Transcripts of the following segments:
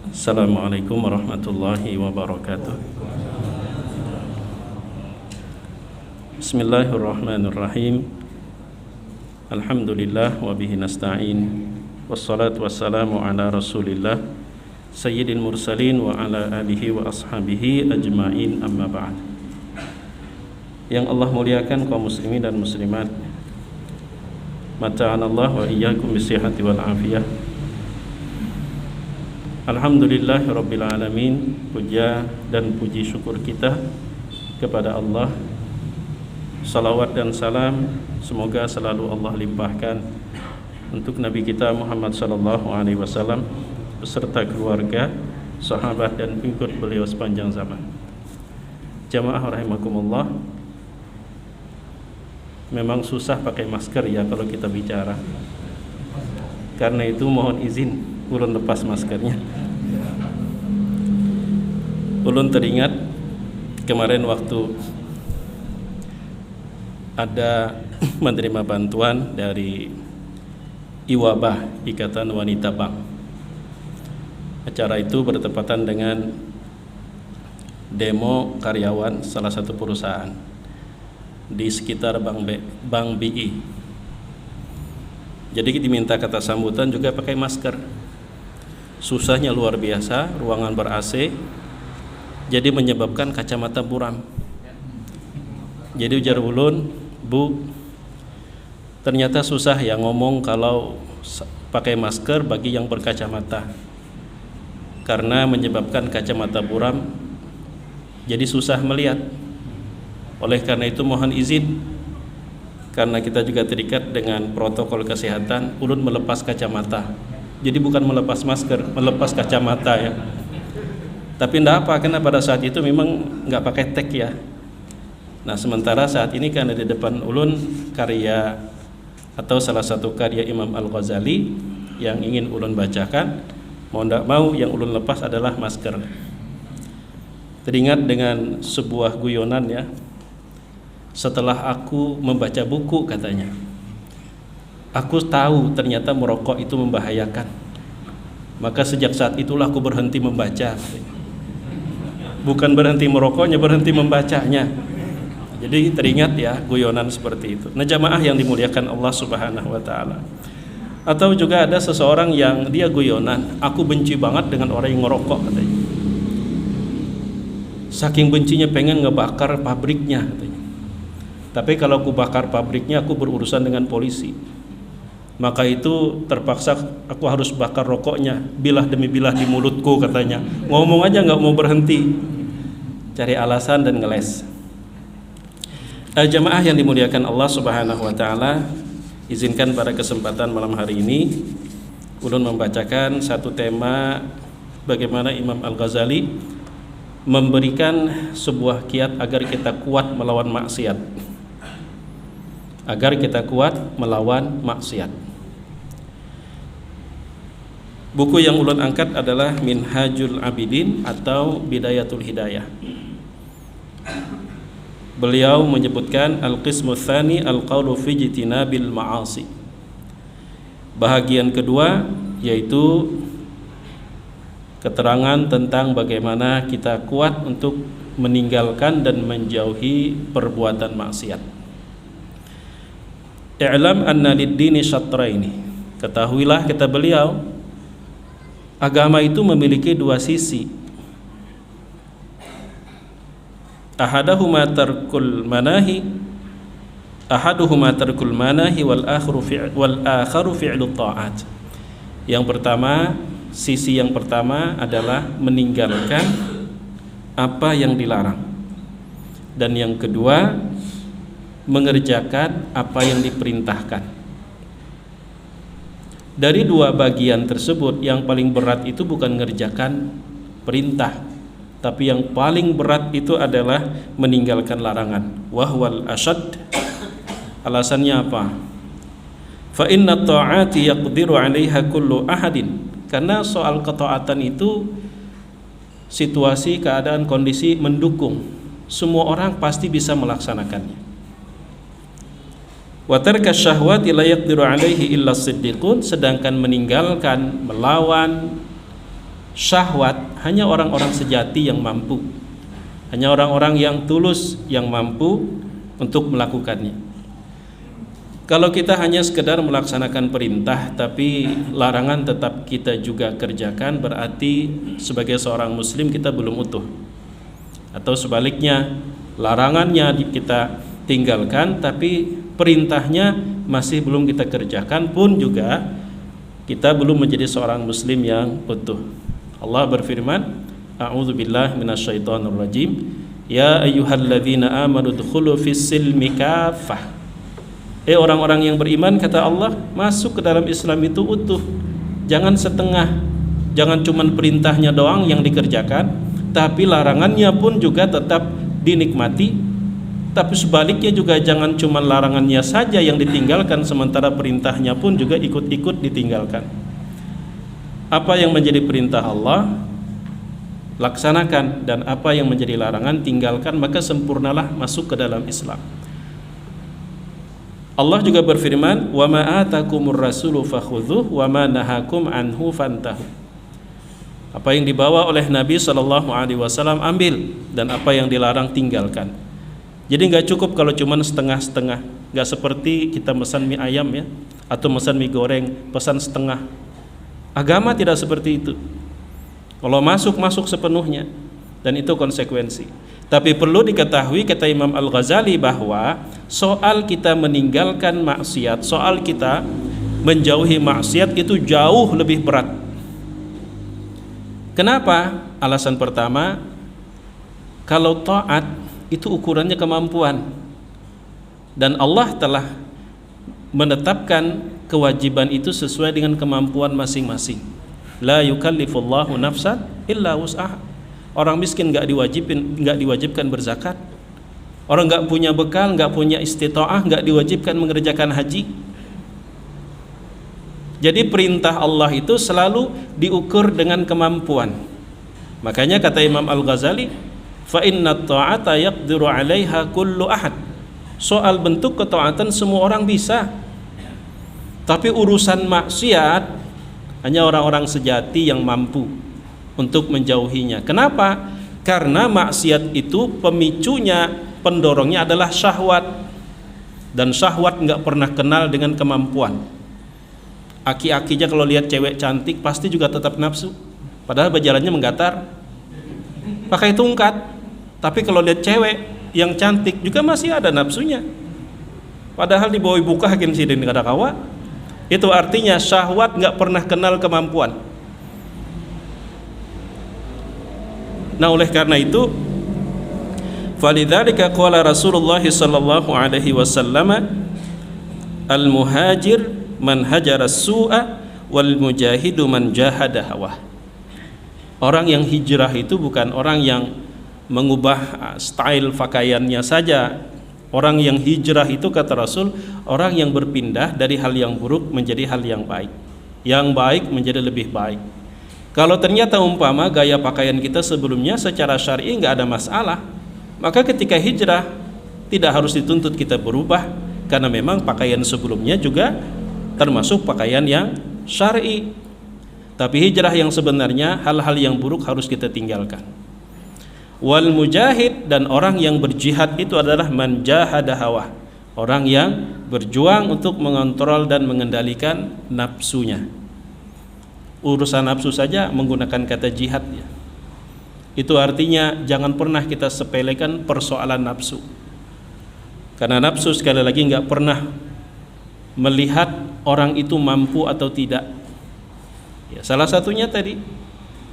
Assalamualaikum warahmatullahi wabarakatuh. Bismillahirrahmanirrahim. Alhamdulillah wa bihi nasta'in. Wassalatu wassalamu ala Rasulillah Sayyidil mursalin wa ala alihi wa ashabihi ajma'in, amma ba'd. Yang Allah muliakan kaum muslimin dan muslimat, mata'anallah wa iyyakum bisihhati wal afiyah. Alhamdulillah Rabbil Alamin. Puja dan puji syukur kita kepada Allah. Salawat dan salam semoga selalu Allah limpahkan untuk Nabi kita Muhammad sallallahu alaihi wasallam beserta keluarga, sahabat dan pengikut beliau sepanjang zaman. Jamaah rahimakumullah, memang susah pakai masker ya kalau kita bicara. Karena itu mohon izin ulun lepas maskernya. Ulun teringat kemarin waktu ada menerima bantuan dari IWABA, Ikatan Wanita Bank. Acara itu bertepatan dengan demo karyawan salah satu perusahaan di sekitar Bank BI. Jadi diminta kata sambutan juga pakai masker. Susahnya luar biasa, ruangan ber-AC, jadi menyebabkan kacamata buram. Jadi ujar ulun, Bu, ternyata susah ya ngomong kalau pakai masker bagi yang berkacamata, karena menyebabkan kacamata buram, jadi susah melihat. Oleh karena itu mohon izin, karena kita juga terikat dengan protokol kesehatan, ulun melepas kacamata. Jadi bukan melepas masker, melepas kacamata ya. Tapi tidak apa, karena pada saat itu memang nggak pakai tag ya. Nah sementara saat ini karena di depan ulun karya atau salah satu karya Imam Al-Ghazali yang ingin ulun bacakan, mau tidak mau yang ulun lepas adalah masker. Teringat dengan sebuah guyonan ya. Setelah aku membaca buku, katanya, aku tahu ternyata merokok itu membahayakan. Maka sejak saat itulah aku berhenti membaca. Bukan berhenti merokoknya, berhenti membacanya. Jadi teringat ya guyonan seperti itu. Nah jamaah yang dimuliakan Allah Subhanahu wa taala. Atau juga ada seseorang yang dia guyonan, aku benci banget dengan orang yang ngerokok, katanya. Saking bencinya pengen ngebakar pabriknya, katanya. Tapi kalau aku bakar pabriknya aku berurusan dengan polisi. Maka itu terpaksa aku harus bakar rokoknya, bilah demi bilah di mulutku, katanya. Ngomong aja nggak mau berhenti, cari alasan dan ngeles. Jamaah yang dimuliakan Allah Subhanahu wa taala, izinkan pada kesempatan malam hari ini ulun membacakan satu tema bagaimana Imam Al-Ghazali memberikan sebuah kiat agar kita kuat melawan maksiat. Agar kita kuat melawan maksiat. Buku yang ulun angkat adalah Minhajul Abidin atau Bidayatul Hidayah. Beliau menyebutkan Al-Qismu Tsani Al-Qawlu fi Jitinabil Ma'asi. Bahagian kedua yaitu keterangan tentang bagaimana kita kuat untuk meninggalkan dan menjauhi perbuatan maksiat. I'lam anna lid-dini syatraini. Ketahuilah, kata beliau, agama itu memiliki dua sisi. Ahaduhuma tarkul manahi wal akharu fi'lut ta'at. Yang pertama, sisi yang pertama adalah meninggalkan apa yang dilarang. Dan yang kedua, mengerjakan apa yang diperintahkan. Dari dua bagian tersebut, yang paling berat itu bukan mengerjakan perintah, tapi yang paling berat itu adalah meninggalkan larangan. Wahwal ashad. Alasannya apa? Fa inna ta'ati yaqdiru 'alaiha kullu ahadin. Karena soal ketaatan itu situasi, keadaan, kondisi mendukung. Semua orang pasti bisa melaksanakannya. Wa tarka syahwati la yaqdiru 'alaihi illa as-siddiqun. Sedangkan meninggalkan, melawan Syahwat hanya orang-orang sejati yang mampu, hanya orang-orang yang tulus yang mampu untuk melakukannya. Kalau kita hanya sekedar melaksanakan perintah tapi larangan tetap kita juga kerjakan, berarti sebagai seorang muslim kita belum utuh. Atau sebaliknya, larangannya kita tinggalkan tapi perintahnya masih belum kita kerjakan, pun juga kita belum menjadi seorang muslim yang utuh. Allah berfirman, a'udzubillahi minasyaitonirrajim, ya ayyuhalladzina amanu dkhulu fis-silmi kaffah. Orang-orang yang beriman, kata Allah, masuk ke dalam Islam itu utuh, jangan setengah, jangan cuman perintahnya doang yang dikerjakan tapi larangannya pun juga tetap dinikmati. Tapi sebaliknya juga jangan cuma larangannya saja yang ditinggalkan sementara perintahnya pun juga ikut-ikut ditinggalkan. Apa yang menjadi perintah Allah laksanakan, dan apa yang menjadi larangan tinggalkan, maka sempurnalah masuk ke dalam Islam. Allah juga berfirman, wa ma atakumur rasulu fakhudhuh wa ma nahakum anhu fantahu. Apa yang dibawa oleh Nabi SAW ambil, dan apa yang dilarang tinggalkan. Jadi nggak cukup kalau cuman setengah-setengah, nggak seperti kita pesan mie ayam ya, atau pesan mie goreng pesan setengah. Agama tidak seperti itu. Kalau masuk sepenuhnya, dan itu konsekuensi. Tapi perlu diketahui, kata Imam Al-Ghazali, bahwa soal kita meninggalkan maksiat, soal kita menjauhi maksiat itu jauh lebih berat. Kenapa? Alasan pertama, kalau taat itu ukurannya kemampuan, dan Allah telah menetapkan kewajiban itu sesuai dengan kemampuan masing-masing. La yukallifullahu nafsan illa wus'aha. Orang miskin nggak diwajibkan berzakat. Orang nggak punya bekal, nggak punya istita'ah, nggak diwajibkan mengerjakan haji. Jadi perintah Allah itu selalu diukur dengan kemampuan. Makanya kata Imam Al-Ghazali, fa inna ta'ata yaqdiru 'alaiha kullu ahad. Soal bentuk ketaatan semua orang bisa, tapi urusan maksiat hanya orang-orang sejati yang mampu untuk menjauhinya. Kenapa? Karena maksiat itu pemicunya, pendorongnya adalah syahwat, dan syahwat nggak pernah kenal dengan kemampuan. Aki-akinya kalau lihat cewek cantik pasti juga tetap nafsu, padahal berjalannya menggatar pakai tungkat. Tapi kalau lihat cewek yang cantik juga masih ada nafsunya, padahal di bawah buka hakim sidin kada kawa. Itu artinya syahwat nggak pernah kenal kemampuan. Nah, oleh karena itu, falidzalika qala Rasulullah sallallahu alaihi wasallam, al-muhajir man hajara as-su'a wal mujahidu man jahada hawa. Orang yang hijrah itu bukan orang yang mengubah style pakaiannya saja. Orang yang hijrah itu, kata Rasul, orang yang berpindah dari hal yang buruk menjadi hal yang baik, yang baik menjadi lebih baik. Kalau ternyata umpama gaya pakaian kita sebelumnya secara syar'i nggak ada masalah, maka ketika hijrah tidak harus dituntut kita berubah, karena memang pakaian sebelumnya juga termasuk pakaian yang syar'i. Tapi hijrah yang sebenarnya hal-hal yang buruk harus kita tinggalkan. Wal mujahid, dan orang yang berjihad itu adalah man jahada hawa, orang yang berjuang untuk mengontrol dan mengendalikan nafsunya. Urusan nafsu saja menggunakan kata jihad ya. Itu artinya jangan pernah kita sepelekan persoalan nafsu, karena nafsu sekali lagi nggak pernah melihat orang itu mampu atau tidak ya. Salah satunya tadi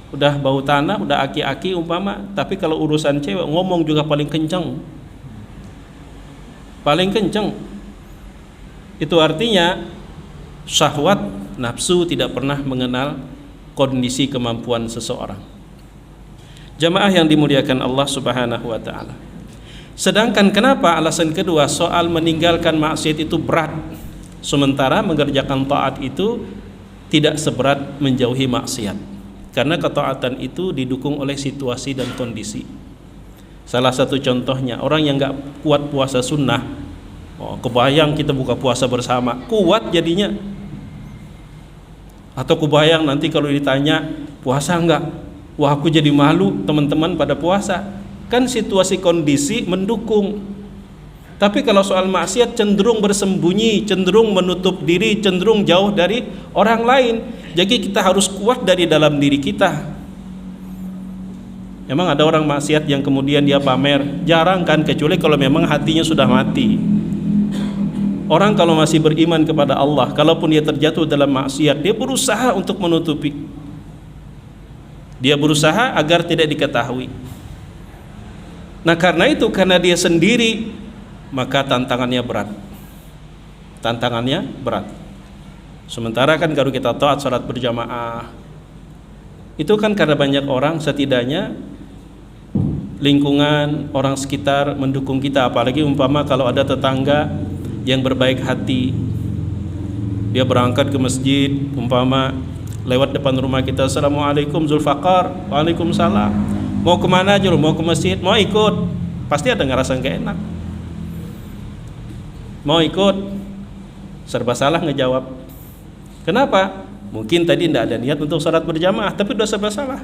udah bau tanah, udah aki-aki umpama, tapi kalau urusan cewek ngomong juga paling kenceng. Itu artinya syahwat, nafsu tidak pernah mengenal kondisi kemampuan seseorang. Jamaah yang dimuliakan Allah Subhanahu wa taala. Sedangkan kenapa alasan kedua, soal meninggalkan maksiat itu berat, sementara mengerjakan taat itu tidak seberat menjauhi maksiat? Karena ketaatan itu didukung oleh situasi dan kondisi. Salah satu contohnya, orang yang nggak kuat puasa sunnah, kebayang kita buka puasa bersama, kuat jadinya. Atau kubayang nanti kalau ditanya puasa enggak, wah aku jadi malu, teman-teman pada puasa. Kan situasi kondisi mendukung. Tapi kalau soal maksiat cenderung bersembunyi, cenderung menutup diri, cenderung jauh dari orang lain. Jadi kita harus kuat dari dalam diri kita. Memang ada orang maksiat yang kemudian dia pamer, jarang kan, kecuali kalau memang hatinya sudah mati. Orang kalau masih beriman kepada Allah, kalaupun dia terjatuh dalam maksiat, dia berusaha untuk menutupi. Dia berusaha agar tidak diketahui. Nah karena itu, karena dia sendiri, maka tantangannya berat. Tantangannya berat. Sementara kan kalau kita taat salat berjamaah, itu kan karena banyak orang, setidaknya lingkungan orang sekitar mendukung kita. Apalagi umpama kalau ada tetangga yang berbaik hati, dia berangkat ke masjid, umpama lewat depan rumah kita, Assalamualaikum Zulfaqar, Waalaikumsalam, mau kemana aja lu, mau ke masjid, mau ikut, pasti ada ngerasa gak enak. Mau ikut, serba salah ngejawab. Kenapa? Mungkin tadi tidak ada niat untuk salat berjamaah, tapi udah serba salah.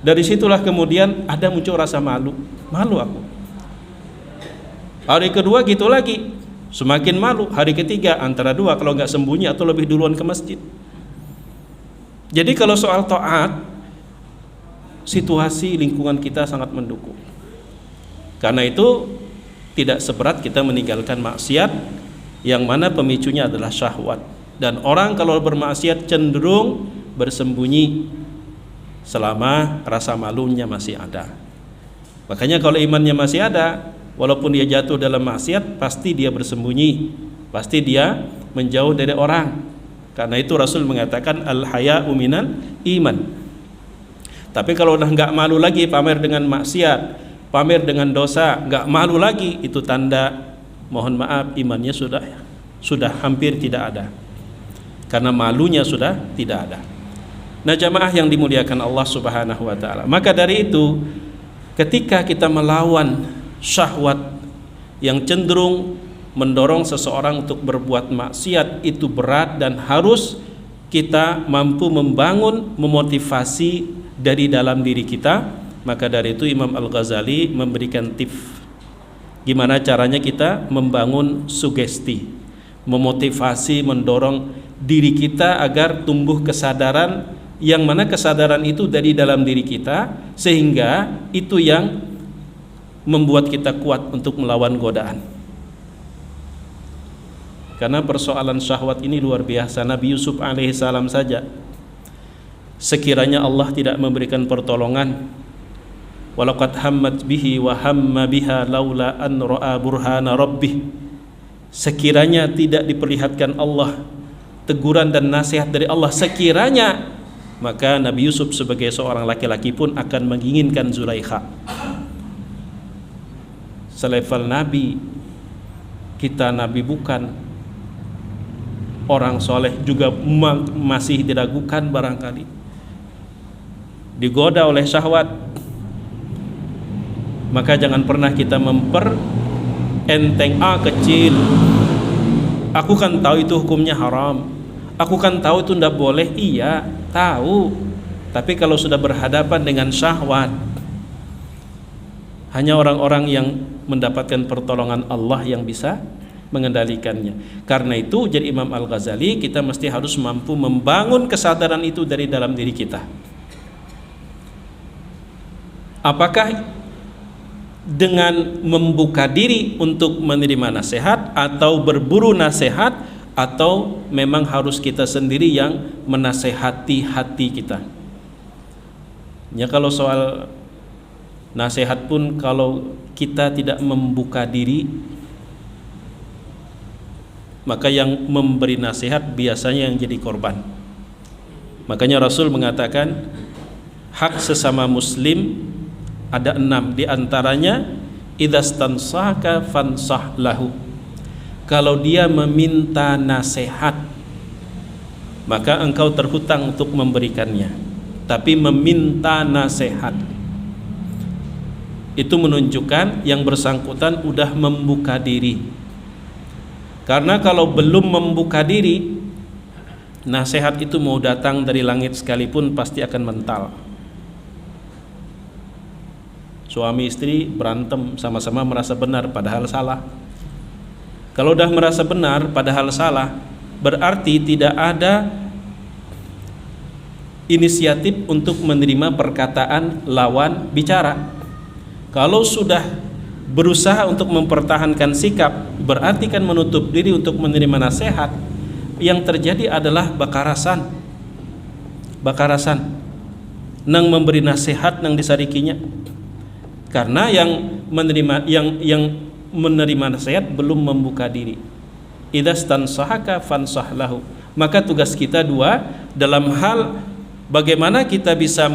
Dari situlah kemudian ada muncul rasa malu. Malu aku. Hari kedua gitu lagi, semakin malu. Hari ketiga antara dua, kalau nggak sembunyi atau lebih duluan ke masjid. Jadi kalau soal taat, situasi lingkungan kita sangat mendukung. Karena itu tidak seberat kita meninggalkan maksiat yang mana pemicunya adalah syahwat. Dan orang kalau bermaksiat cenderung bersembunyi selama rasa malunya masih ada. Makanya kalau imannya masih ada, walaupun dia jatuh dalam maksiat, pasti dia bersembunyi, pasti dia menjauh dari orang. Karena itu Rasul mengatakan al-haya'u minal iman. Tapi kalau udah nggak malu lagi pamer dengan maksiat, pamer dengan dosa, nggak malu lagi, itu tanda, mohon maaf, imannya sudah hampir tidak ada. Karena malunya sudah tidak ada. Nah jamaah yang dimuliakan Allah Subhanahu wa ta'ala, maka dari itu ketika kita melawan syahwat yang cenderung mendorong seseorang untuk berbuat maksiat, itu berat dan harus kita mampu membangun, memotivasi dari dalam diri kita. Maka dari itu Imam Al-Ghazali memberikan tips gimana caranya kita membangun sugesti, memotivasi, mendorong diri kita agar tumbuh kesadaran, yang mana kesadaran itu dari dalam diri kita, sehingga itu yang membuat kita kuat untuk melawan godaan. Karena persoalan syahwat ini luar biasa. Nabi Yusuf alaihissalam saja, sekiranya Allah tidak memberikan pertolongan, walaqad hammat bihi wa hamma biha laula an ra'a burhana rabbih, sekiranya tidak diperlihatkan Allah teguran dan nasihat dari Allah, sekiranya, maka Nabi Yusuf sebagai seorang laki-laki pun akan menginginkan Zulaikha. Selevel Nabi, kita Nabi bukan, orang soleh juga masih diragukan barangkali, digoda oleh syahwat. Maka jangan pernah kita memperenteng, kecil, aku kan tahu itu hukumnya haram, aku kan tahu itu tidak boleh. Iya tahu, tapi kalau sudah berhadapan dengan syahwat, hanya orang-orang yang mendapatkan pertolongan Allah yang bisa mengendalikannya. Karena itu jadi Imam Al-Ghazali, kita mesti harus mampu membangun kesadaran itu dari dalam diri kita. Apakah dengan membuka diri untuk menerima nasihat, atau berburu nasihat, atau memang harus kita sendiri yang menasehati hati kita? Ya kalau soal nasihat pun, kalau kita tidak membuka diri, maka yang memberi nasihat biasanya yang jadi korban. Makanya Rasul mengatakan hak sesama muslim ada 6, diantaranya idzastansaka fansah lahu, kalau dia meminta nasihat maka engkau terhutang untuk memberikannya. Tapi meminta nasihat itu menunjukkan yang bersangkutan udah membuka diri. Karena kalau belum membuka diri, nasihat itu mau datang dari langit sekalipun pasti akan mental. Suami istri berantem sama-sama merasa benar padahal salah. Kalau udah merasa benar padahal salah, berarti tidak ada inisiatif untuk menerima perkataan lawan bicara. Kalau sudah berusaha untuk mempertahankan sikap, berarti kan menutup diri untuk menerima nasihat. Yang terjadi adalah bakarasan nang memberi nasihat nang disarikinya, karena yang menerima nasihat belum membuka diri. Idzastansahaka fansah lahu. Maka tugas kita dua dalam hal bagaimana kita bisa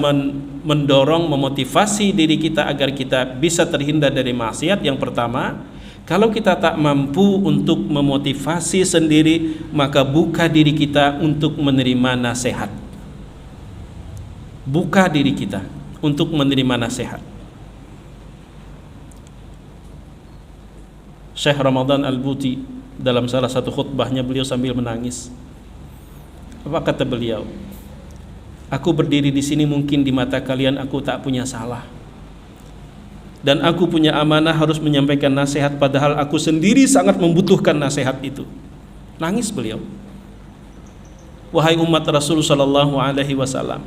mendorong, memotivasi diri kita agar kita bisa terhindar dari maksiat. Yang pertama, kalau kita tak mampu untuk memotivasi sendiri, maka buka diri kita untuk menerima nasihat. Buka diri kita untuk menerima nasihat. Syekh Ramadan Al-Buti dalam salah satu khutbahnya, beliau sambil menangis. Apa kata beliau? Aku berdiri di sini mungkin di mata kalian aku tak punya salah. Dan aku punya amanah harus menyampaikan nasihat, padahal aku sendiri sangat membutuhkan nasihat itu. Nangis beliau. Wahai umat Rasul sallallahu alaihi wasallam,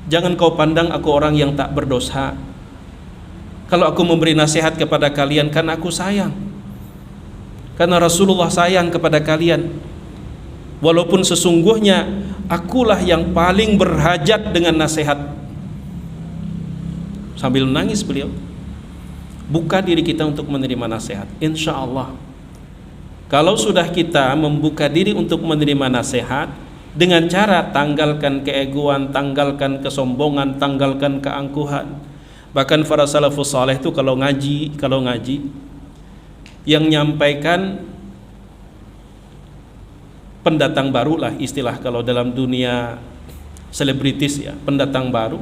jangan kau pandang aku orang yang tak berdosa. Kalau aku memberi nasihat kepada kalian karena aku sayang, karena Rasulullah sayang kepada kalian. Walaupun sesungguhnya akulah yang paling berhajat dengan nasihat. Sambil menangis beliau. Buka diri kita untuk menerima nasihat. Insya Allah, kalau sudah kita membuka diri untuk menerima nasihat dengan cara tanggalkan keegoan, tanggalkan kesombongan, tanggalkan keangkuhan. Bahkan para salafus saleh itu kalau ngaji yang nyampaikan pendatang baru lah istilah kalau dalam dunia selebritis ya, pendatang baru.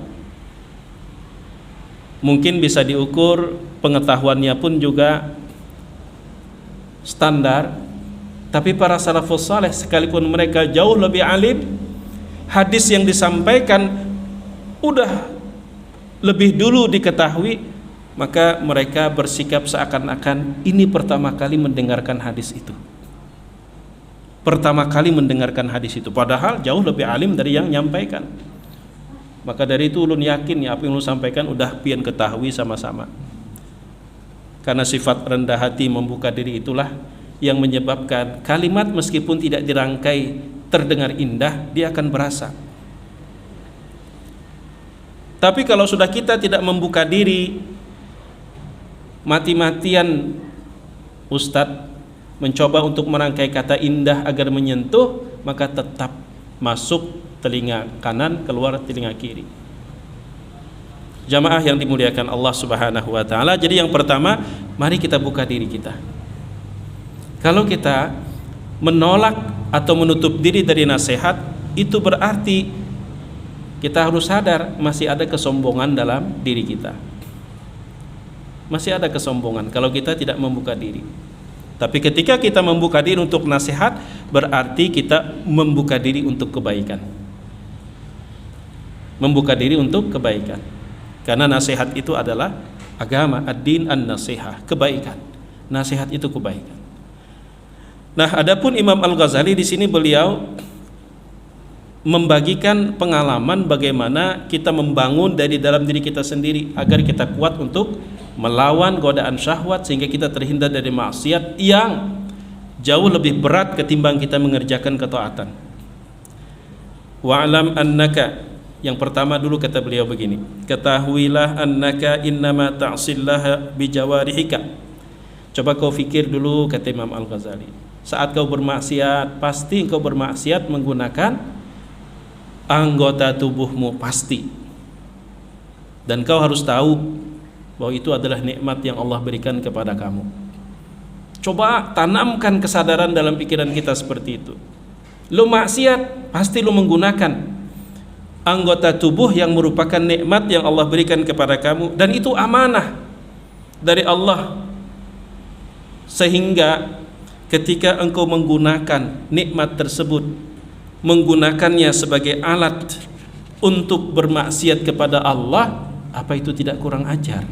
Mungkin bisa diukur pengetahuannya pun juga standar, tapi para salafus saleh sekalipun mereka jauh lebih alim, hadis yang disampaikan udah lebih dulu diketahui, maka mereka bersikap seakan-akan ini pertama kali mendengarkan hadis itu. Pertama kali mendengarkan hadis itu, padahal jauh lebih alim dari yang nyampaikan. Maka dari itu ulun yakin ya apa yang ulun sampaikan udah pian ketahui sama-sama. Karena sifat rendah hati membuka diri itulah yang menyebabkan kalimat meskipun tidak dirangkai terdengar indah, dia akan berasa. Tapi kalau sudah kita tidak membuka diri, mati-matian Ustadz mencoba untuk merangkai kata indah agar menyentuh, maka tetap masuk telinga kanan, keluar telinga kiri. Jamaah yang dimuliakan Allah Subhanahu wa taala. Jadi yang pertama, mari kita buka diri kita. Kalau kita menolak atau menutup diri dari nasihat, itu berarti kita harus sadar masih ada kesombongan dalam diri kita. Masih ada kesombongan kalau kita tidak membuka diri. Tapi ketika kita membuka diri untuk nasihat, berarti kita membuka diri untuk kebaikan. Membuka diri untuk kebaikan. Karena nasihat itu adalah agama, ad-din an-nasihah, kebaikan. Nasihat itu kebaikan. Nah, adapun Imam Al-Ghazali di sini beliau membagikan pengalaman bagaimana kita membangun dari dalam diri kita sendiri agar kita kuat untuk melawan godaan syahwat sehingga kita terhindar dari maksiat yang jauh lebih berat ketimbang kita mengerjakan ketaatan. Wa'lam annaka, yang pertama dulu kata beliau begini, ketahuilah annaka innama ta'sillaha bijawarihika. Coba kau fikir dulu, kata Imam Al-Ghazali, saat kau bermaksiat, pasti kau bermaksiat menggunakan anggota tubuhmu, pasti. Dan kau harus tahu bahwa itu adalah nikmat yang Allah berikan kepada kamu. Coba tanamkan kesadaran dalam pikiran kita seperti itu. Lu maksiat, pasti lu menggunakan anggota tubuh yang merupakan nikmat yang Allah berikan kepada kamu, dan itu amanah dari Allah, sehingga ketika engkau menggunakan nikmat tersebut, menggunakannya sebagai alat untuk bermaksiat kepada Allah, apa itu tidak kurang ajar?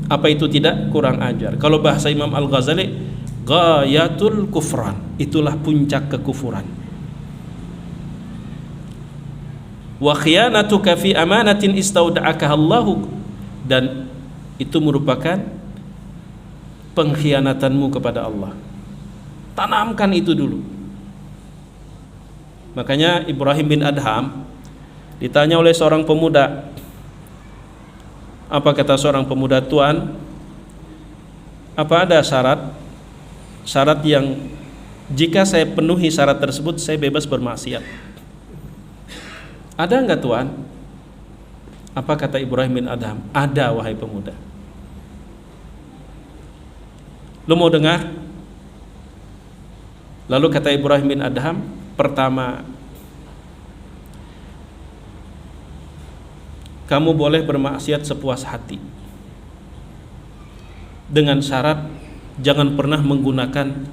Apa itu tidak kurang ajar? Kalau bahasa Imam Al-Ghazali, ghayatul kufran, itulah puncak kekufuran. Wa khiyanatuka fi amanatin istauda'aka Allahu, dan itu merupakan pengkhianatanmu kepada Allah. Tanamkan itu dulu. Makanya Ibrahim bin Adham ditanya oleh seorang pemuda, apa kata seorang pemuda, Tuan, apa ada syarat yang jika saya penuhi syarat tersebut saya bebas bermaksiat? Ada enggak Tuan? Apa kata Ibrahim bin Adham? Ada, wahai pemuda. Lu mau dengar? Lalu kata Ibrahim bin Adham, pertama, kamu boleh bermaksiat sepuas hati, dengan syarat jangan pernah menggunakan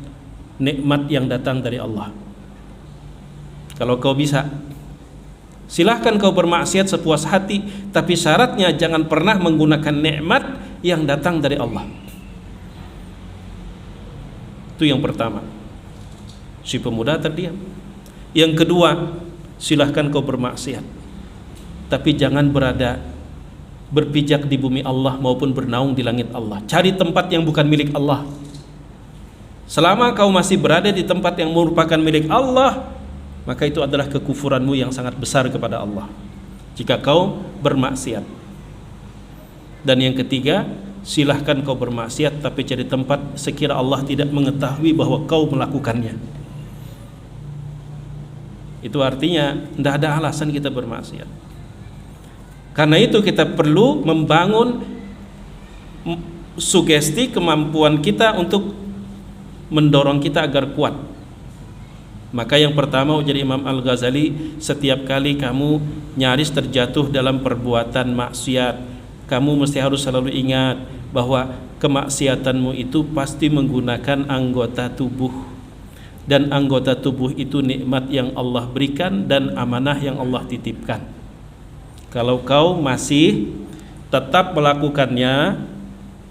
nikmat yang datang dari Allah. Kalau kau bisa, silahkan kau bermaksiat sepuas hati, tapi syaratnya jangan pernah menggunakan nikmat yang datang dari Allah. Itu yang pertama. Si pemuda terdiam. Yang kedua, silahkan kau bermaksiat, tapi jangan berpijak di bumi Allah maupun bernaung di langit Allah. Cari tempat yang bukan milik Allah. Selama kau masih berada di tempat yang merupakan milik Allah, maka itu adalah kekufuranmu yang sangat besar kepada Allah jika kau bermaksiat. Dan yang ketiga, silahkan kau bermaksiat, tapi cari tempat sekira Allah tidak mengetahui bahwa kau melakukannya. Itu artinya tidak ada alasan kita bermaksiat. Karena itu kita perlu membangun sugesti kemampuan kita untuk mendorong kita agar kuat. Maka yang pertama ujar Imam Al-Ghazali, setiap kali kamu nyaris terjatuh dalam perbuatan maksiat, kamu mesti harus selalu ingat bahwa kemaksiatanmu itu pasti menggunakan anggota tubuh, dan anggota tubuh itu nikmat yang Allah berikan dan amanah yang Allah titipkan. Kalau kau masih tetap melakukannya,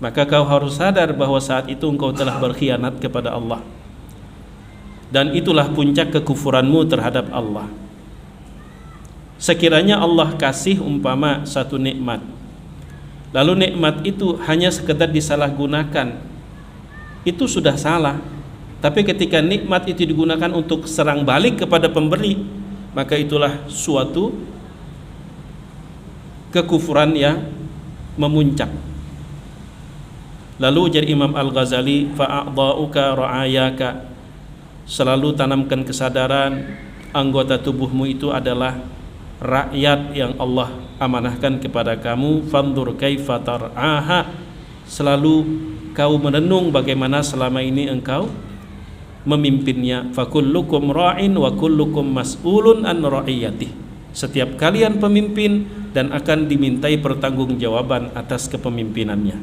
maka kau harus sadar bahwa saat itu engkau telah berkhianat kepada Allah. Dan itulah puncak kekufuranmu terhadap Allah. Sekiranya Allah kasih umpama satu nikmat, lalu nikmat itu hanya sekedar disalahgunakan, itu sudah salah. Tapi ketika nikmat itu digunakan untuk serang balik kepada pemberi, maka itulah suatu kekufuran yang memuncak. Lalu jadi Imam Al-Ghazali, fa'a'dha'uka ra'ayaka, selalu tanamkan kesadaran anggota tubuhmu itu adalah rakyat yang Allah amanahkan kepada kamu. Fandur kaifa tar'aha, selalu kau merenung bagaimana selama ini engkau memimpinnya. Fakullukum ra'in wa kullukum mas'ulun an ra'iyatih, setiap kalian pemimpin dan akan dimintai pertanggungjawaban atas kepemimpinannya.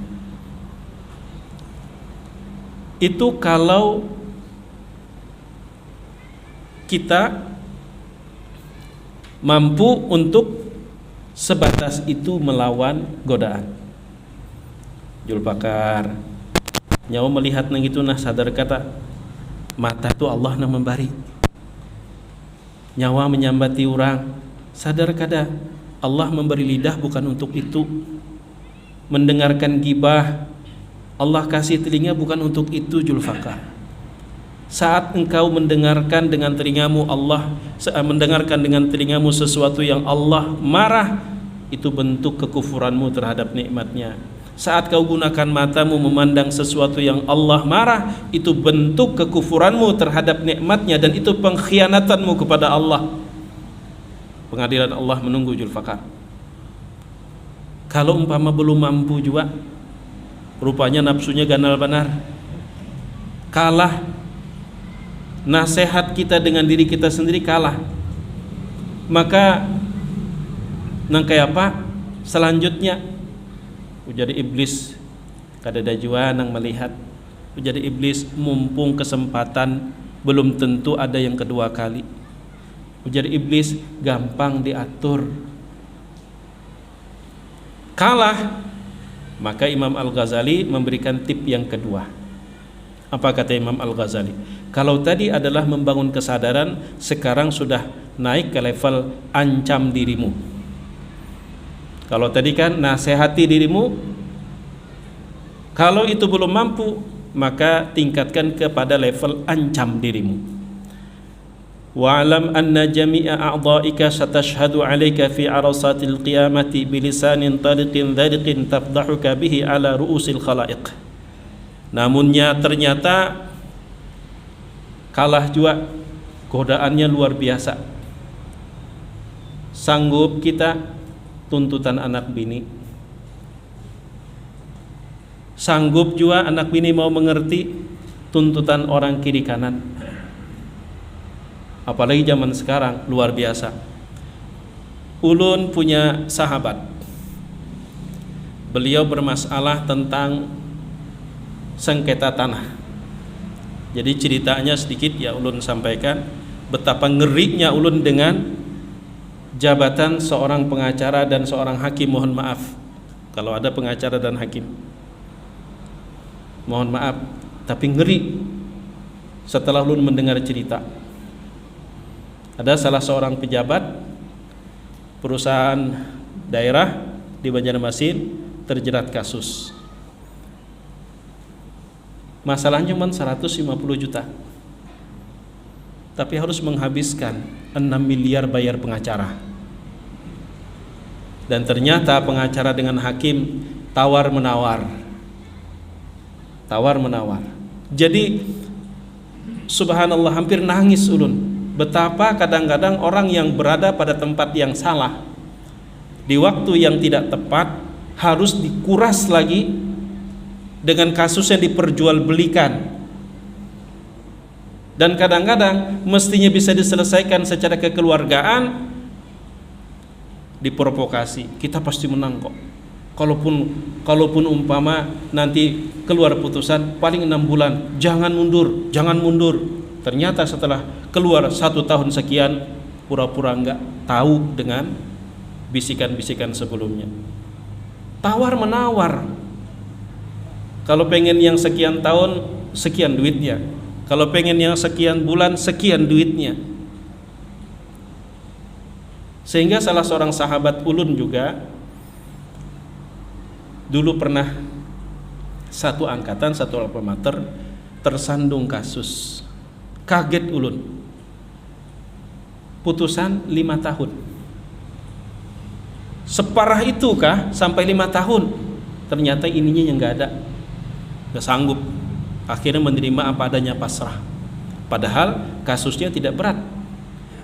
Itu kalau kita mampu untuk sebatas itu melawan godaan. Julpakar nyawa melihat nang itu nah sadar kata mata tu Allah na membari, nyawa menyambati orang sadar kada Allah memberi lidah bukan untuk itu, mendengarkan gibah Allah kasih telinga bukan untuk itu. Julfakar, saat engkau mendengarkan dengan telingamu mendengarkan dengan telingamu sesuatu yang Allah marah, itu bentuk kekufuranmu terhadap nikmatnya. Saat kau gunakan matamu memandang sesuatu yang Allah marah, itu bentuk kekufuranmu terhadap nikmatnya, dan itu pengkhianatanmu kepada Allah. Pengadilan Allah menunggu Julfakar. Kalau umpama belum mampu juga, rupanya nafsunya ganal benar, kalah. Nasihat kita dengan diri kita sendiri kalah, maka nang kayak apa selanjutnya jadi iblis kadada jua nang melihat. Jadi iblis mumpung kesempatan belum tentu ada yang kedua kali. Jadi iblis gampang diatur. Kalah, maka Imam Al-Ghazali memberikan tip yang kedua. Apa kata Imam Al-Ghazali? Kalau tadi adalah membangun kesadaran, sekarang sudah naik ke level ancam dirimu. Kalau tadi kan nasihati dirimu, kalau itu belum mampu, maka tingkatkan kepada level ancam dirimu. Wa'lam anna jami'a a'dha'ika satashhadu 'alaika fi 'arasatil qiyamati bilisanin tariqin dhariqin tafdahuka bihi 'ala ru'usil khalaiq. Namunnya ternyata kalah juga, godaannya luar biasa. Sanggup kita tuntutan anak bini, sanggup juga anak bini mau mengerti tuntutan orang kiri kanan. Apalagi zaman sekarang luar biasa. Ulun punya sahabat, beliau bermasalah tentang sengketa tanah. Jadi ceritanya sedikit ya ulun sampaikan, betapa ngerinya ulun dengan jabatan seorang pengacara dan seorang hakim. Mohon maaf kalau ada pengacara dan hakim, mohon maaf, tapi ngeri setelah ulun mendengar cerita. Ada salah seorang pejabat perusahaan daerah di Banjarmasin terjerat kasus. Masalahnya cuma 150 juta, tapi harus menghabiskan 6 miliar bayar pengacara. Dan ternyata pengacara dengan hakim tawar-menawar. Jadi subhanallah, hampir nangis ulun. Betapa kadang-kadang orang yang berada pada tempat yang salah di waktu yang tidak tepat harus dikuras lagi dengan kasus yang diperjualbelikan, dan kadang-kadang mestinya bisa diselesaikan secara kekeluargaan diprovokasi. Kita pasti menang kok. Kalaupun umpama nanti keluar putusan paling 6 bulan, jangan mundur. Ternyata setelah keluar 1 tahun sekian, pura-pura enggak tahu dengan bisikan-bisikan sebelumnya. Tawar menawar. Kalau pengen yang sekian tahun, sekian duitnya. Kalau pengen yang sekian bulan, sekian duitnya. Sehingga salah seorang sahabat ulun juga dulu pernah satu angkatan, satu alma mater, tersandung kasus. Kaget ulun, putusan 5 tahun. Separah itu kah sampai 5 tahun? Ternyata ininya yang gak ada, gak sanggup. Akhirnya menerima apa adanya, pasrah. Padahal kasusnya tidak berat.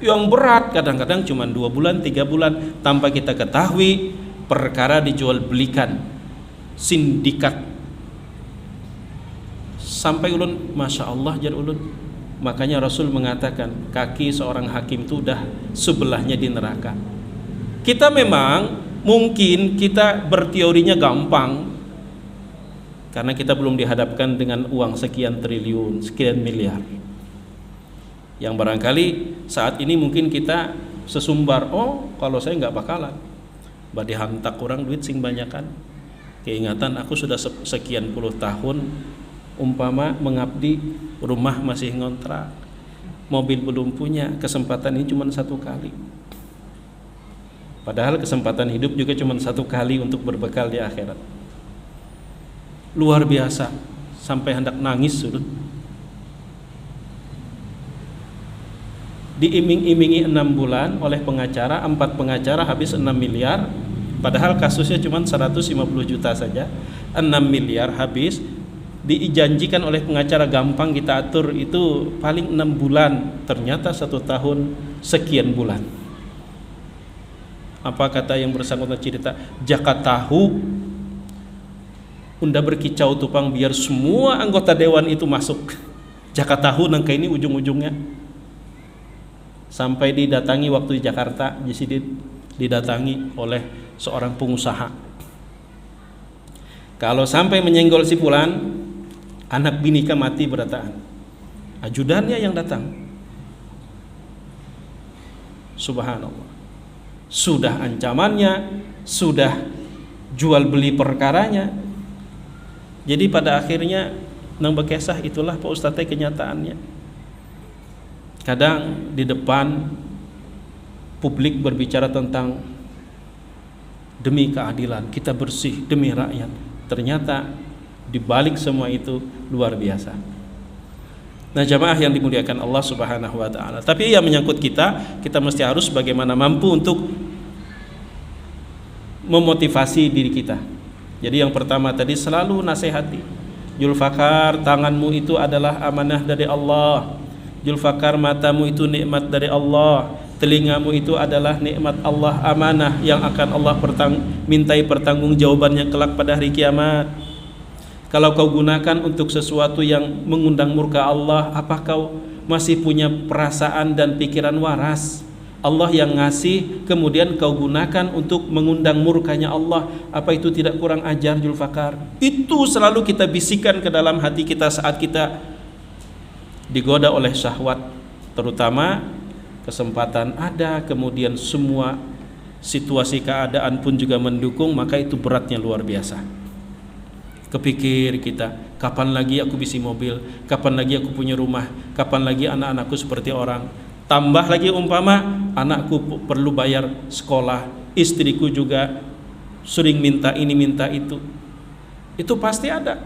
Yang berat kadang-kadang cuma 2 bulan, 3 bulan. Tanpa kita ketahui, perkara dijual belikan, sindikat. Sampai ulun, Masya Allah jar ulun. Makanya Rasul mengatakan kaki seorang hakim itu udah sebelahnya di neraka. Kita memang mungkin kita berteorinya gampang karena kita belum dihadapkan dengan uang sekian triliun, sekian miliar, yang barangkali saat ini mungkin kita sesumbar, oh kalau saya nggak bakalan badi hantak kurang duit sing banyakan. Keingatan aku sudah sekian puluh tahun umpama mengabdi, rumah masih ngontrak, mobil belum punya, kesempatan ini cuma 1 kali. Padahal kesempatan hidup juga cuma 1 kali untuk berbekal di akhirat. Luar biasa, sampai hendak nangis sudah. Diiming-imingi 6 bulan oleh pengacara, 4 pengacara habis 6 miliar. Padahal kasusnya cuma 150 juta saja, 6 miliar habis. Dijanjikan oleh pengacara gampang kita atur, itu paling 6 bulan, ternyata 1 tahun sekian bulan. Apa kata yang bersangkutan cerita, jaka tahu unda berkicau tupang biar semua anggota dewan itu masuk. Jaka tahu nangka ini ujung-ujungnya. Sampai didatangi waktu di Jakarta, didatangi oleh seorang pengusaha. Kalau sampai menyenggol si fulan, anak binika mati berataan. Ajudannya yang datang. Subhanallah. Sudah ancamannya, sudah jual beli perkaranya. Jadi pada akhirnya nang bekesah itulah Pak Ustadz kenyataannya. Kadang di depan publik berbicara tentang demi keadilan, kita bersih demi rakyat. Ternyata di balik semua itu luar biasa. Nah, jamaah yang dimuliakan Allah Subhanahu wa taala. Tapi yang menyangkut kita mesti harus bagaimana mampu untuk memotivasi diri kita. Jadi yang pertama tadi selalu nasihati. Julfakar, tanganmu itu adalah amanah dari Allah. Julfakar, matamu itu nikmat dari Allah. Telingamu itu adalah nikmat Allah, amanah yang akan Allah mintai pertanggungjawabannya kelak pada hari kiamat. Kalau kau gunakan untuk sesuatu yang mengundang murka Allah, apa kau masih punya perasaan dan pikiran waras? Allah yang ngasih, kemudian kau gunakan untuk mengundang murkanya Allah, apa itu tidak kurang ajar, Julfakar? Itu selalu kita bisikan ke dalam hati kita saat kita digoda oleh syahwat, terutama kesempatan ada, kemudian semua situasi keadaan pun juga mendukung, maka itu beratnya luar biasa. Kepikir kita, kapan lagi aku bisi mobil, kapan lagi aku punya rumah, kapan lagi anak-anakku seperti orang. Tambah lagi umpama anakku perlu bayar sekolah, istriku juga sering minta ini minta itu pasti ada.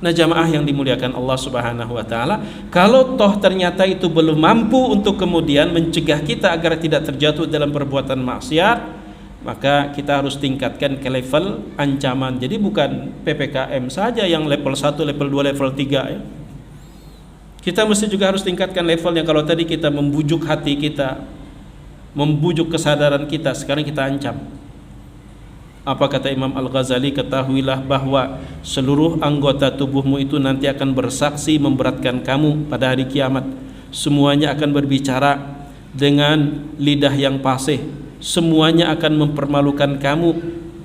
Nah, jamaah yang dimuliakan Allah Subhanahu wa taala, kalau toh ternyata itu belum mampu untuk kemudian mencegah kita agar tidak terjatuh dalam perbuatan maksiat, maka kita harus tingkatkan ke level ancaman. Jadi bukan PPKM saja yang level 1, level 2, level 3 ya. Kita mesti juga harus tingkatkan levelnya. Kalau tadi kita membujuk hati kita, membujuk kesadaran kita, sekarang kita ancam. Apa kata Imam Al-Ghazali? Ketahuilah bahwa seluruh anggota tubuhmu itu nanti akan bersaksi memberatkan kamu pada hari kiamat. Semuanya akan berbicara dengan lidah yang fasih. Semuanya akan mempermalukan kamu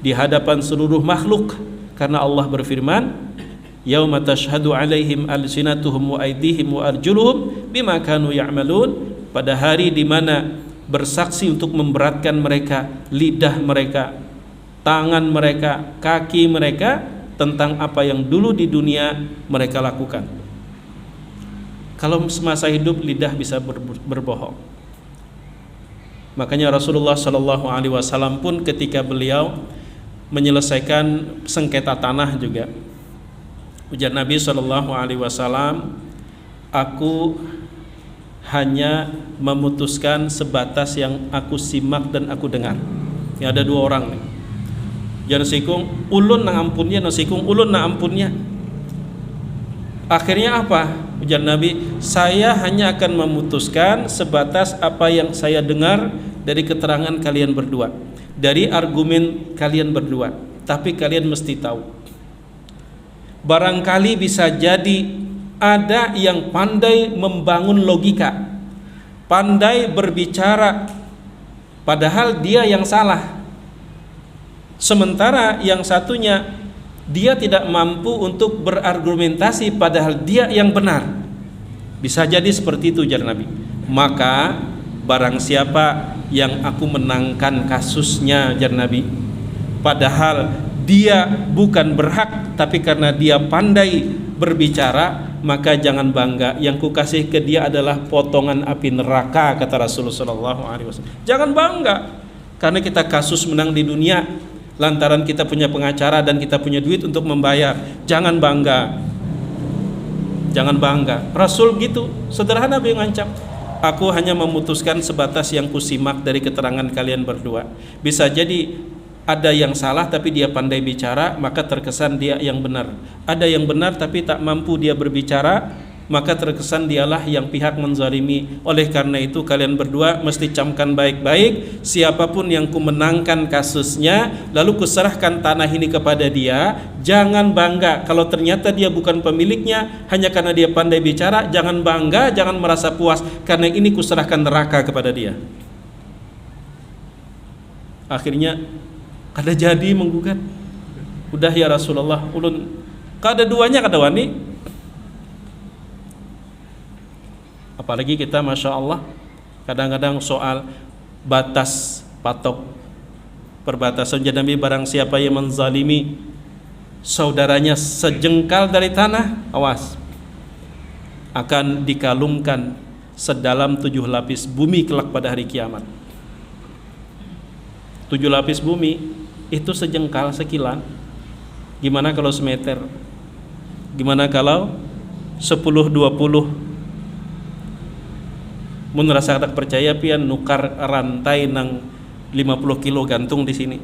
di hadapan seluruh makhluk, karena Allah berfirman, yauma tashhadu alaihim alsinatuhum wa aydihim wa arjuluhum bima kanu ya'malun. Pada hari di mana bersaksi untuk memberatkan mereka lidah mereka, tangan mereka, kaki mereka tentang apa yang dulu di dunia mereka lakukan. Kalau semasa hidup lidah bisa berbohong. Makanya Rasulullah sallallahu alaihi wasallam pun ketika beliau menyelesaikan sengketa tanah juga, ujar Nabi sallallahu alaihi wasallam, aku hanya memutuskan sebatas yang aku simak dan aku dengar. Ya, ada dua orang nih. Jangan sikung ulun nang ampunnya, no sikung ulun nang ampunnya. Akhirnya apa? Ujar Nabi, saya hanya akan memutuskan sebatas apa yang saya dengar dari keterangan kalian berdua, dari argumen kalian berdua. Tapi kalian mesti tahu, barangkali bisa jadi ada yang pandai membangun logika, pandai berbicara, padahal dia yang salah. Sementara yang satunya dia tidak mampu untuk berargumentasi, padahal dia yang benar. Bisa jadi seperti itu, ujar Nabi. Maka barang siapa yang aku menangkan kasusnya, ujar Nabi, padahal dia bukan berhak, tapi karena dia pandai berbicara, maka jangan bangga. Yang ku kasih ke dia adalah potongan api neraka, kata Rasulullah SAW. Jangan bangga karena kita kasus menang di dunia lantaran kita punya pengacara dan kita punya duit untuk membayar. Jangan bangga, jangan bangga. Rasul gitu, sederhana yang ngancam. Aku hanya memutuskan sebatas yang kusimak dari keterangan kalian berdua. Bisa jadi ada yang salah tapi dia pandai bicara, maka terkesan dia yang benar. Ada yang benar tapi tak mampu dia berbicara, maka terkesan dialah yang pihak menzalimi. Oleh karena itu kalian berdua mesti camkan baik-baik, siapapun yang kumenangkan kasusnya lalu kuserahkan tanah ini kepada dia, jangan bangga kalau ternyata dia bukan pemiliknya hanya karena dia pandai bicara. Jangan bangga, jangan merasa puas karena ini kuserahkan neraka kepada dia. Akhirnya kada jadi menggugat. Udah ya Rasulullah, ulun kada duanya kada wani. Apalagi kita Masya Allah kadang-kadang soal batas patok perbatasan Nabi, barang siapa yang menzalimi saudaranya sejengkal dari tanah, awas, akan dikalungkan sedalam 7 lapis bumi kelak pada hari kiamat. 7 lapis bumi itu sejengkal, sekilan. Gimana kalau semeter? Gimana kalau 10-20? Mun rasa tak percaya pian nukar rantai nang 50 kilo gantung di sini.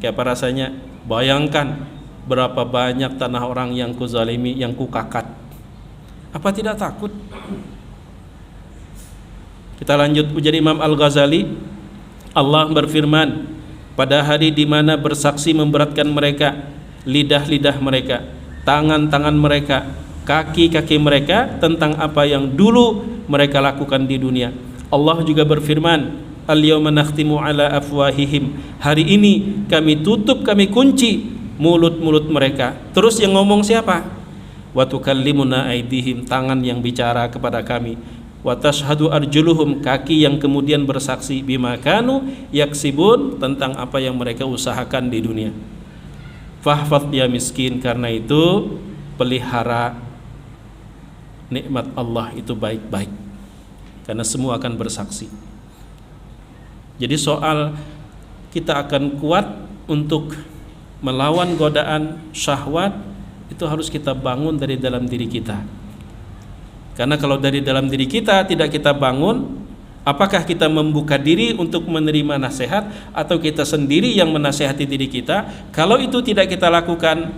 Kayak apa rasanya? Bayangkan berapa banyak tanah orang yang kuzalimi, yang kukakat. Apa tidak takut? Kita lanjut ujar Imam Al-Ghazali. Allah berfirman, pada hari di mana bersaksi memberatkan mereka, lidah-lidah mereka, tangan-tangan mereka, kaki-kaki mereka tentang apa yang dulu mereka lakukan di dunia. Allah juga berfirman, al-yawma nakhtimu ala afwahihim, hari ini kami tutup, kami kunci mulut-mulut mereka. Terus yang ngomong siapa? Wa tukallimuna aydihim, tangan yang bicara kepada kami. Wa tashhadu arjuluhum, kaki yang kemudian bersaksi bima kanu yaksibun, tentang apa yang mereka usahakan di dunia. Fahfadh ya miskin, karena itu pelihara nikmat Allah itu baik-baik, karena semua akan bersaksi. Jadi soal kita akan kuat untuk melawan godaan syahwat, itu harus kita bangun dari dalam diri kita. Karena kalau dari dalam diri kita tidak kita bangun, apakah kita membuka diri untuk menerima nasihat, atau kita sendiri yang menasehati diri kita? Kalau itu tidak kita lakukan,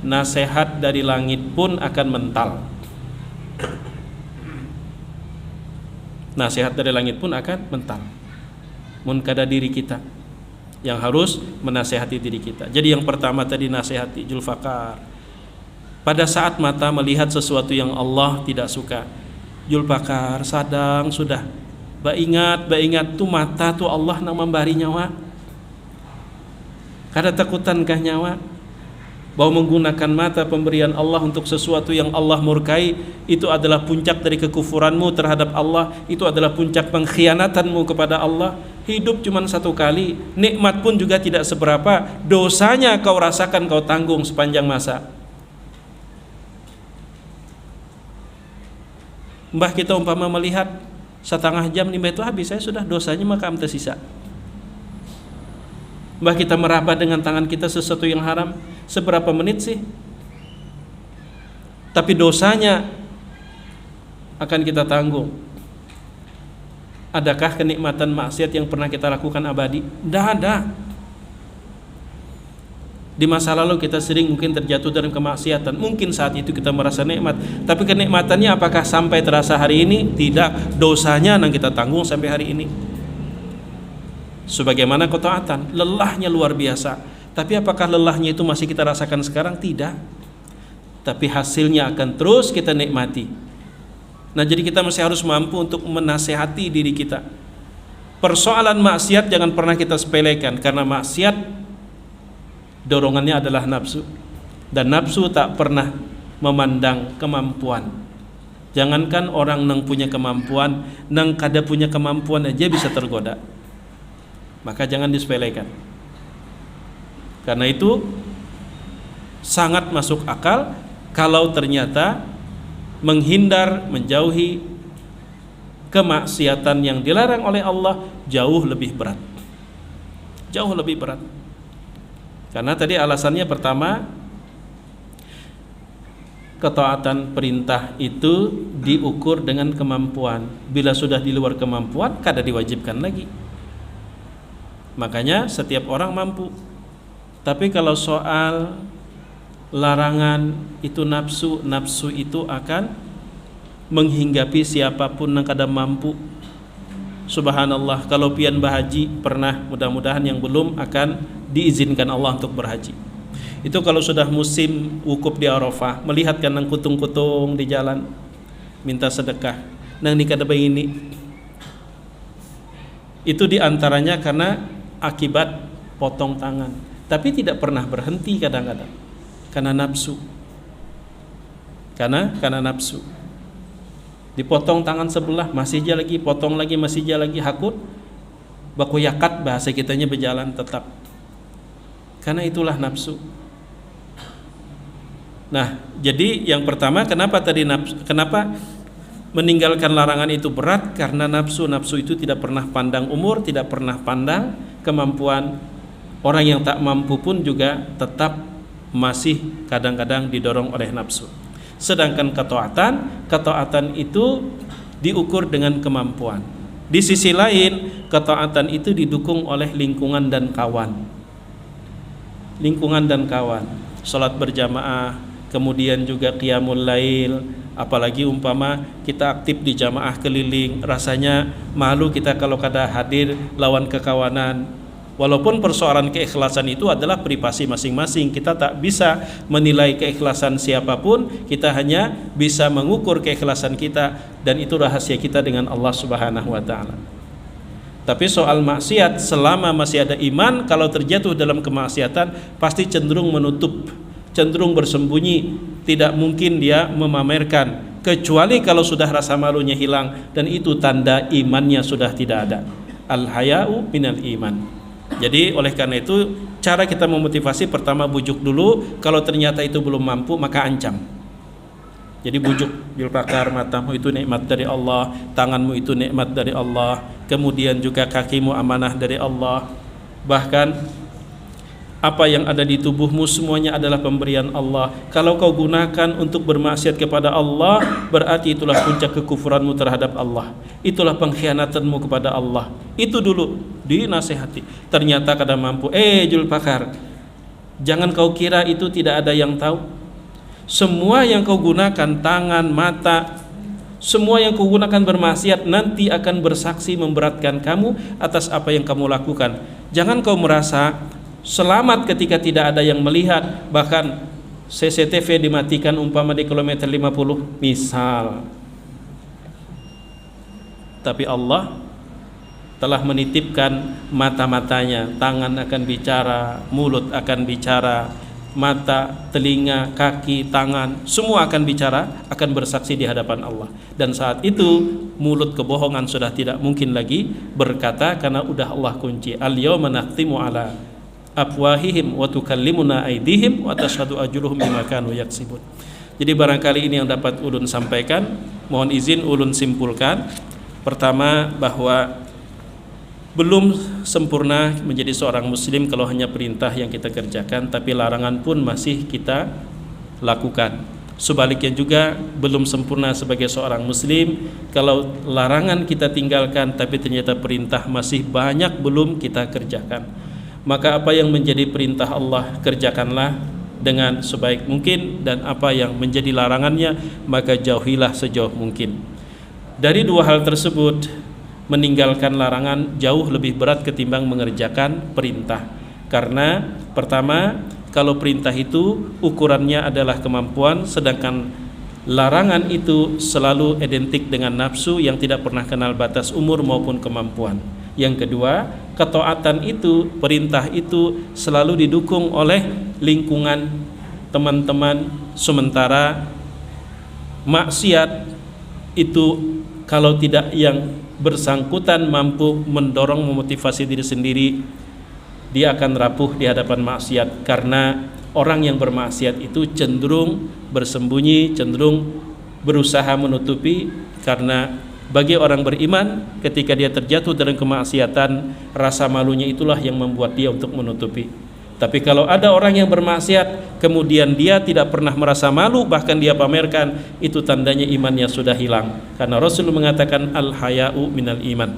nasihat dari langit pun akan mental. Nasihat dari langit pun akan mental. Mun kada diri kita yang harus menasehati diri kita. Jadi yang pertama tadi nasihati Julfakar. Pada saat mata melihat sesuatu yang Allah tidak suka, Julfakar sadang sudah. Ba ingat tuh mata tuh Allah nang memberi nyawa. Kada takutankah nyawa? Bahwa menggunakan mata pemberian Allah untuk sesuatu yang Allah murkai, itu adalah puncak dari kekufuranmu terhadap Allah, itu adalah puncak pengkhianatanmu kepada Allah. Hidup cuma satu kali, nikmat pun juga tidak seberapa, dosanya kau rasakan, kau tanggung sepanjang masa. Mbah kita umpama melihat setengah jam nih itu habis, saya sudah dosanya maka am tersisa. Mbah kita meraba dengan tangan kita sesuatu yang haram, seberapa menit sih? Tapi dosanya akan kita tanggung. Adakah kenikmatan maksiat yang pernah kita lakukan abadi? Tidak ada. Di masa lalu kita sering mungkin terjatuh dalam kemaksiatan. Mungkin saat itu kita merasa nikmat, tapi kenikmatannya apakah sampai terasa hari ini? Tidak. Dosanya yang kita tanggung sampai hari ini. Sebagaimana ketaatan, lelahnya luar biasa. Tapi apakah lelahnya itu masih kita rasakan sekarang? Tidak. Tapi hasilnya akan terus kita nikmati. Nah, jadi kita masih harus mampu untuk menasehati diri kita. Persoalan maksiat jangan pernah kita sepelekan, karena maksiat dorongannya adalah nafsu, dan nafsu tak pernah memandang kemampuan. Jangankan orang nang punya kemampuan, nang kada punya kemampuan aja bisa tergoda. Maka jangan disepelekan. Karena itu sangat masuk akal kalau ternyata menghindar, menjauhi kemaksiatan yang dilarang oleh Allah jauh lebih berat. Jauh lebih berat. Karena tadi alasannya pertama, ketaatan perintah itu diukur dengan kemampuan. Bila sudah di luar kemampuan, kada diwajibkan lagi. Makanya setiap orang mampu. Tapi kalau soal larangan itu nafsu, nafsu itu akan menghinggapi siapapun yang kada mampu. Subhanallah, kalau pian berhaji pernah, mudah-mudahan yang belum akan diizinkan Allah untuk berhaji. Itu kalau sudah musim wukuf di Arafah, melihat kan nang kutung-kutung di jalan minta sedekah, nang nikah ini. Itu diantaranya karena akibat potong tangan. tapi tidak pernah berhenti kadang-kadang karena nafsu. Karena nafsu. Dipotong tangan sebelah, masih aja lagi, potong lagi, masih aja lagi, hakut baku yakat bahasa kitanya berjalan tetap. Karena itulah nafsu. Nah, jadi yang pertama kenapa tadi nafsu, kenapa meninggalkan larangan itu berat? Karena nafsu itu tidak pernah pandang umur, tidak pernah pandang kemampuan. Orang yang tak mampu pun juga tetap masih kadang-kadang didorong oleh nafsu. Sedangkan ketaatan itu diukur dengan kemampuan. Di sisi lain, ketaatan itu didukung oleh lingkungan dan kawan. Salat berjamaah, kemudian juga qiyamul lail, apalagi umpama kita aktif di jamaah keliling, rasanya malu kita kalau kada hadir lawan kekawanan. Walaupun persoalan keikhlasan itu adalah privasi masing-masing, kita tak bisa menilai keikhlasan siapapun, kita hanya bisa mengukur keikhlasan kita, dan itu rahasia kita dengan Allah Subhanahu wa taala. Tapi soal maksiat, selama masih ada iman, kalau terjatuh dalam kemaksiatan pasti cenderung menutup, cenderung bersembunyi, tidak mungkin dia memamerkan, kecuali kalau sudah rasa malunya hilang, dan itu tanda imannya sudah tidak ada. Al-haya'u minal iman. Jadi oleh karena itu, cara kita memotivasi pertama bujuk dulu, kalau ternyata itu belum mampu maka ancam. Jadi bujuk, Zulfaqar, matamu itu nikmat dari Allah, tanganmu itu nikmat dari Allah, kemudian juga kakimu amanah dari Allah, bahkan apa yang ada di tubuhmu semuanya adalah pemberian Allah. Kalau kau gunakan untuk bermaksiat kepada Allah, berarti itulah puncak kekufuranmu terhadap Allah, itulah pengkhianatanmu kepada Allah. Itu dulu dinasehati. Ternyata kada mampu, Zulfaqar, jangan kau kira itu tidak ada yang tahu. Semua yang kau gunakan, tangan, mata, semua yang kau gunakan bermaksiat nanti akan bersaksi memberatkan kamu atas apa yang kamu lakukan. Jangan kau merasa selamat ketika tidak ada yang melihat, bahkan CCTV dimatikan umpama di kilometer 50 misal. Tapi Allah telah menitipkan mata-matanya, tangan akan bicara, mulut akan bicara, mata, telinga, kaki, tangan, semua akan bicara, akan bersaksi di hadapan Allah. Dan saat itu mulut kebohongan sudah tidak mungkin lagi berkata, karena udah Allah kunci. Al-yawma nakhtimu ala afwahihim wa tukallimuna aydihim wa tashhadu arjuluhum bima kanu yaksibun. Jadi barangkali ini yang dapat ulun sampaikan. Mohon izin ulun simpulkan. Pertama, bahwa belum sempurna menjadi seorang muslim kalau hanya perintah yang kita kerjakan, tapi larangan pun masih kita lakukan. Sebaliknya juga belum sempurna sebagai seorang muslim kalau larangan kita tinggalkan, tapi ternyata perintah masih banyak belum kita kerjakan. Maka apa yang menjadi perintah Allah kerjakanlah dengan sebaik mungkin, dan apa yang menjadi larangannya maka jauhilah sejauh mungkin. Dari dua hal tersebut, meninggalkan larangan jauh lebih berat ketimbang mengerjakan perintah. Karena pertama, kalau perintah itu ukurannya adalah kemampuan, sedangkan larangan itu selalu identik dengan nafsu yang tidak pernah kenal batas umur maupun kemampuan. Yang kedua, ketaatan itu, perintah itu selalu didukung oleh lingkungan, teman-teman, sementara maksiat itu kalau tidak yang bersangkutan mampu mendorong, memotivasi diri sendiri, dia akan rapuh di hadapan maksiat. Karena orang yang bermaksiat itu cenderung bersembunyi, cenderung berusaha menutupi. Karena bagi orang beriman, ketika dia terjatuh dalam kemaksiatan, rasa malunya itulah yang membuat dia untuk menutupi. Tapi kalau ada orang yang bermaksiat kemudian dia tidak pernah merasa malu, bahkan dia pamerkan, itu tandanya imannya sudah hilang. Karena Rasul mengatakan al-haya'u minal iman.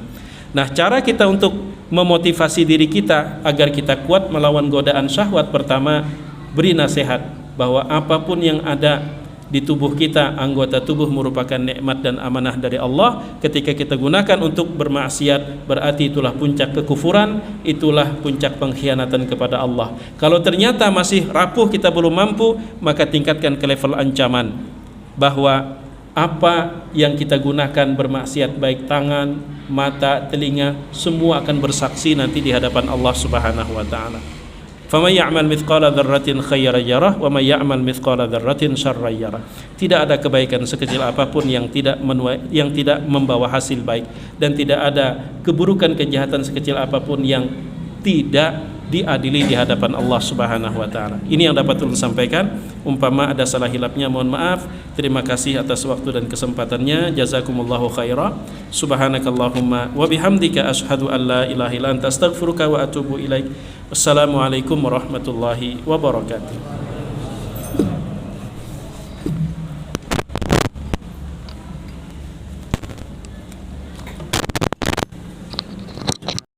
Nah, cara kita untuk memotivasi diri kita agar kita kuat melawan godaan syahwat, pertama, beri nasihat bahwa apapun yang ada di tubuh kita, anggota tubuh merupakan nikmat dan amanah dari Allah. Ketika kita gunakan untuk bermaksiat, berarti itulah puncak kekufuran, itulah puncak pengkhianatan kepada Allah. Kalau ternyata masih rapuh, kita belum mampu, maka tingkatkan ke level ancaman, bahwa apa yang kita gunakan bermaksiat, baik tangan, mata, telinga, semua akan bersaksi nanti di hadapan Allah Subhanahu wa taala. Faman ya'mal mithqala dzarratin khairan yarah wa may ya'mal mithqala dzarratin syarran yarah. Tidak ada kebaikan sekecil apapun yang tidak membawa hasil baik, dan tidak ada keburukan kejahatan sekecil apapun yang tidak diadili di hadapan Allah Subhanahu wa taala. Ini yang dapat ulun sampaikan. Umpama ada salah hilapnya mohon maaf. Terima kasih atas waktu dan kesempatannya. Jazakumullahu khaira. Subhanakallahumma wa bihamdika asyhadu an la ilaha illa anta astaghfiruka wa atubu ilaik. Wassalamualaikum warahmatullahi wabarakatuh.